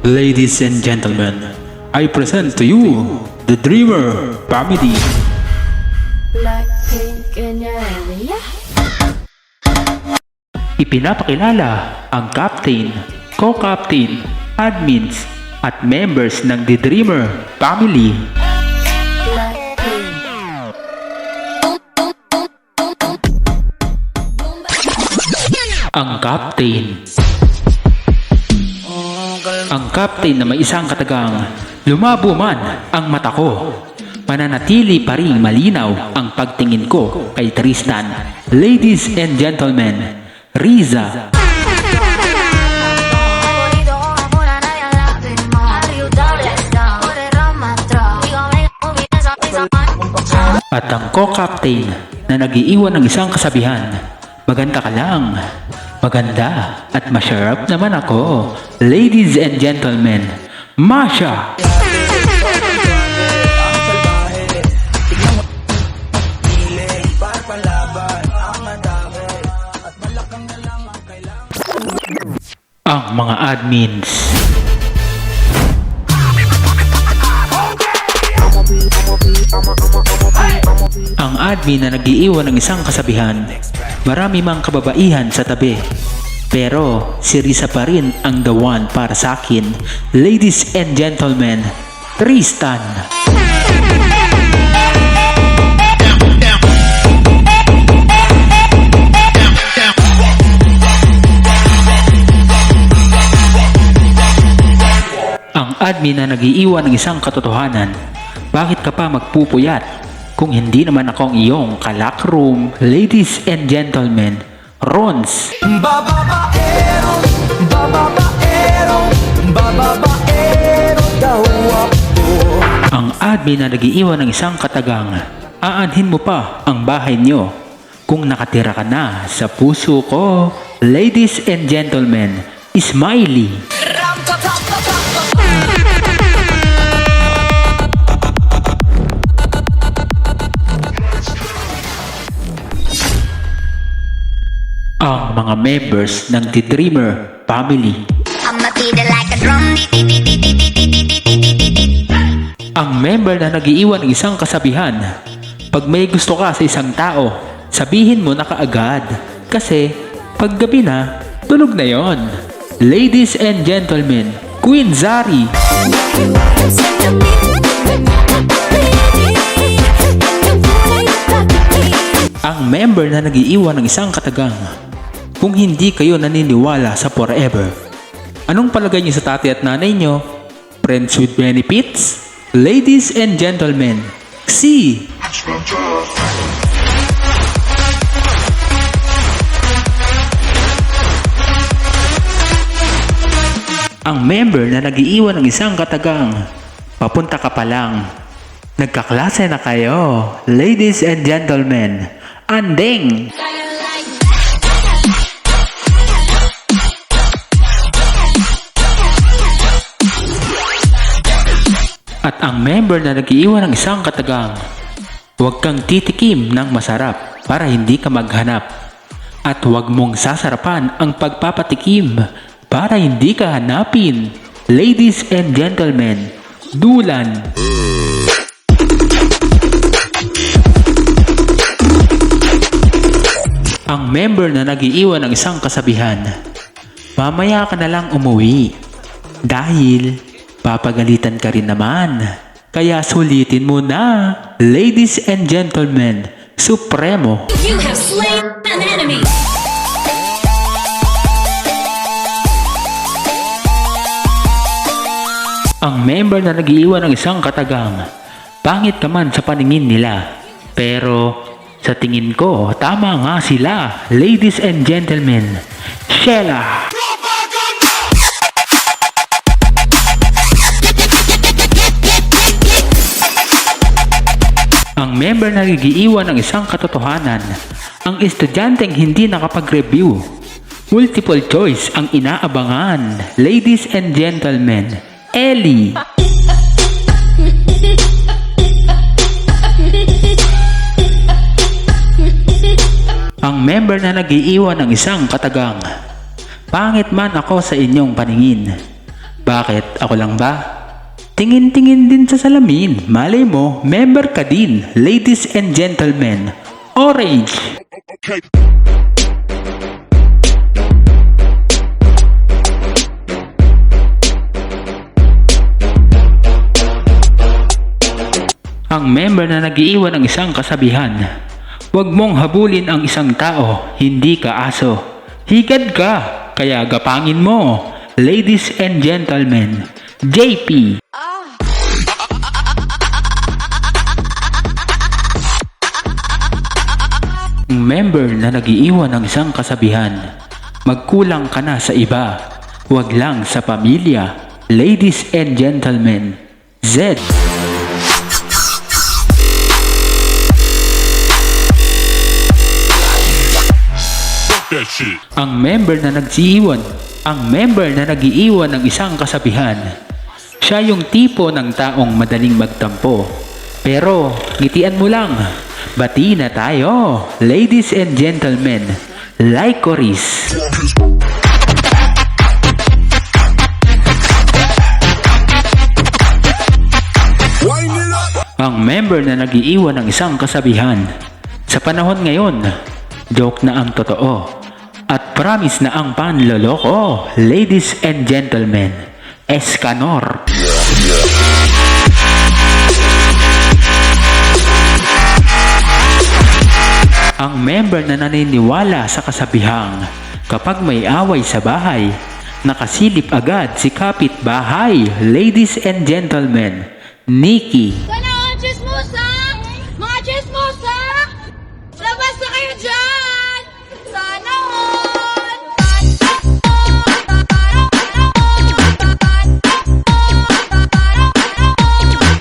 Ladies and gentlemen, I present to you the Dreamer Family. Blackpink in your area. Ipinapakilala ang captain, co-captain, admins at members ng The Dreamer Family. Blackpink. Ang captain. Ang captain na may isang katagang, lumabo man ang mata ko. Mananatili pa rin malinaw ang pagtingin ko kay Tristan. Ladies and gentlemen, Riza. At ang co-captain na nag-iiwan ng isang kasabihan, maganda ka lang, maganda at masyarap naman ako. Ladies and gentlemen, Masha. Ang mga admins. Ang admin na nag-iiwan ng isang kasabihan, marami mang kababaihan sa tabi. Pero si Risa pa rin ang the one para sa akin. Ladies and gentlemen, Tristan. Ang admin na nag-iiwan ng isang katotohanan, bakit ka pa magpupuyat kung hindi naman ako ang iyong kalakroom? Ladies and gentlemen, Rons. Bababaero, bababaero, bababaero daw ako. Ang admin na nag-iiwan ng isang katagang, aanhin mo pa ang bahay nyo kung nakatira ka na sa puso ko. Ladies and gentlemen, Smiley. Ang mga members ng The Dreamer Family. I'ma beat it like a drum. Ang member na nag-iiwan ng isang kasabihan, pag may gusto ka sa isang tao, sabihin mo na kaagad. Kasi pag gabi na, tulog na yon. Ladies and gentlemen, Queen Zari. Ang member na nag-iiwan ng isang katagang, kung hindi kayo naniniwala sa forever, anong palagay niyo sa tatay at nanay niyo? Friends with benefits? Ladies and gentlemen, Xi. Ang member na nag-iiwan ng isang katagang, papunta ka pa lang, nagkaklase na kayo. Ladies and gentlemen, Andeng. At ang member na nag-iiwan ng isang katagang, huwag kang titikim ng masarap para hindi ka maghanap. At huwag mong sasarapan ang pagpapatikim para hindi ka hanapin. Ladies and gentlemen, Dulan. Ang member na nag-iiwan ng isang kasabihan, mamaya ka na lang umuwi dahil papagalitan ka rin naman. Kaya sulitin mo na. Ladies and gentlemen, Supremo. You have slain an enemy. Ang member na nag-iiwan ng isang katagang, pangit ka man sa paningin nila, pero sa tingin ko, tama nga sila. Ladies and gentlemen, Sheila. Ang member na nag-iiwan ng isang katotohanan, ang estudyanteng hindi nakapag-review. Multiple choice ang inaabangan. Ladies and gentlemen, Ellie. Ang member na nag-iiwan ng isang katagang, pangit man ako sa inyong paningin, Bakit? Ako lang ba? Tingin-tingin din sa salamin. Malay mo, member ka din. Ladies and gentlemen, Orange. Ang member na nagiiwan ng isang kasabihan. Huwag mong habulin ang isang tao, hindi ka aso. Higad ka, kaya gapangin mo. Ladies and gentlemen, JP. Ang member na nagiiwan ng isang kasabihan. Magkulang ka na sa iba, huwag lang sa pamilya. Ladies and gentlemen, Z. Ang member na nagiiwan ng isang kasabihan. Siya yung tipo ng taong madaling magtampo. Pero ngitian mo lang. Bati na tayo. Ladies and gentlemen, Lycoris. Ang member na nagiiwan ng isang kasabihan. Sa panahon ngayon, joke na ang totoo. At promise na ang panloloko. Ladies and gentlemen, Escanor. Ang member na naniniwala sa kasabihang kapag may away sa bahay, nakasilip agad si kapitbahay. Ladies and gentlemen, Nikki. Sana mga chismosa! Mga chismosa! Labas na kayo dyan! Sana all!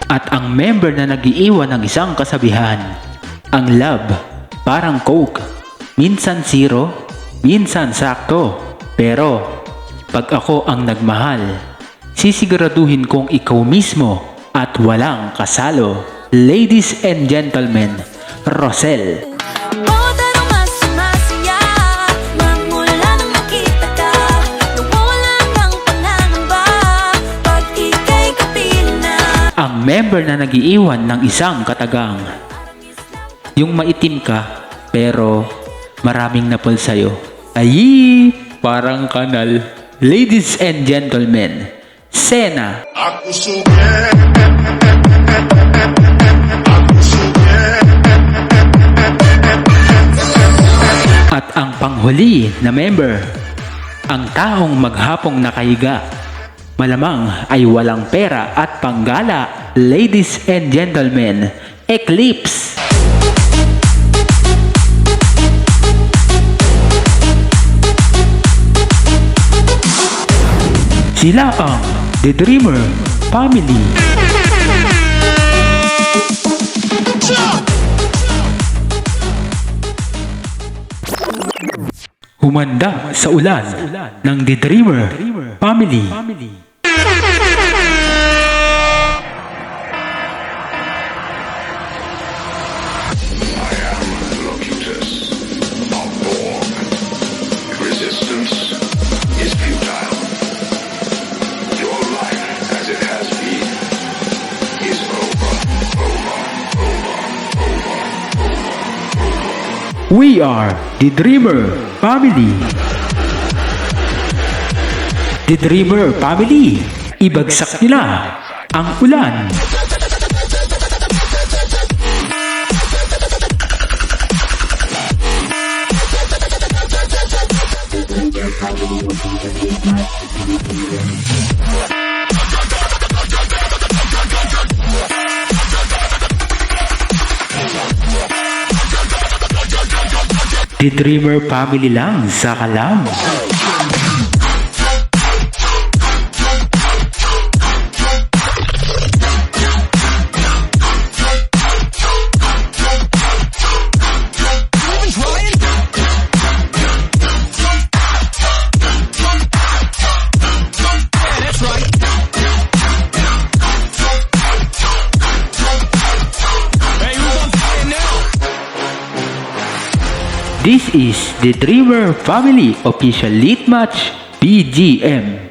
At ang member na nagiiwan ng isang kasabihan. Ang love, parang Coke. Minsan zero, minsan sakto. Pero, pag ako ang nagmahal, sisiguraduhin kong ikaw mismo at walang kasalo. Ladies and gentlemen, Rosel. Bawat araw mas sumasaya magmula nang makita ka. Nawawala ng pangangamba pag ika'y kapiling na. Ang member na nagiiwan ng isang katagang. Yung maitim ka, pero maraming napol sa'yo. Ay, parang kanal. Ladies and gentlemen, Sena. At ang panghuli na member, ang taong maghapong nakahiga, malamang ay walang pera at panggala. Ladies and gentlemen, Eclipse. Sila ang The Dreamer Family. Humanda sa ulan ng The Dreamer Family. Resistance is futile. Your life, as it has been, is over. We are The Dreamer Family. The Dreamer Family. Ibagsak nila ang ulan. The Dreamer Family lang sa kalam. This is The Dreamer Family Official Lead Match BGM.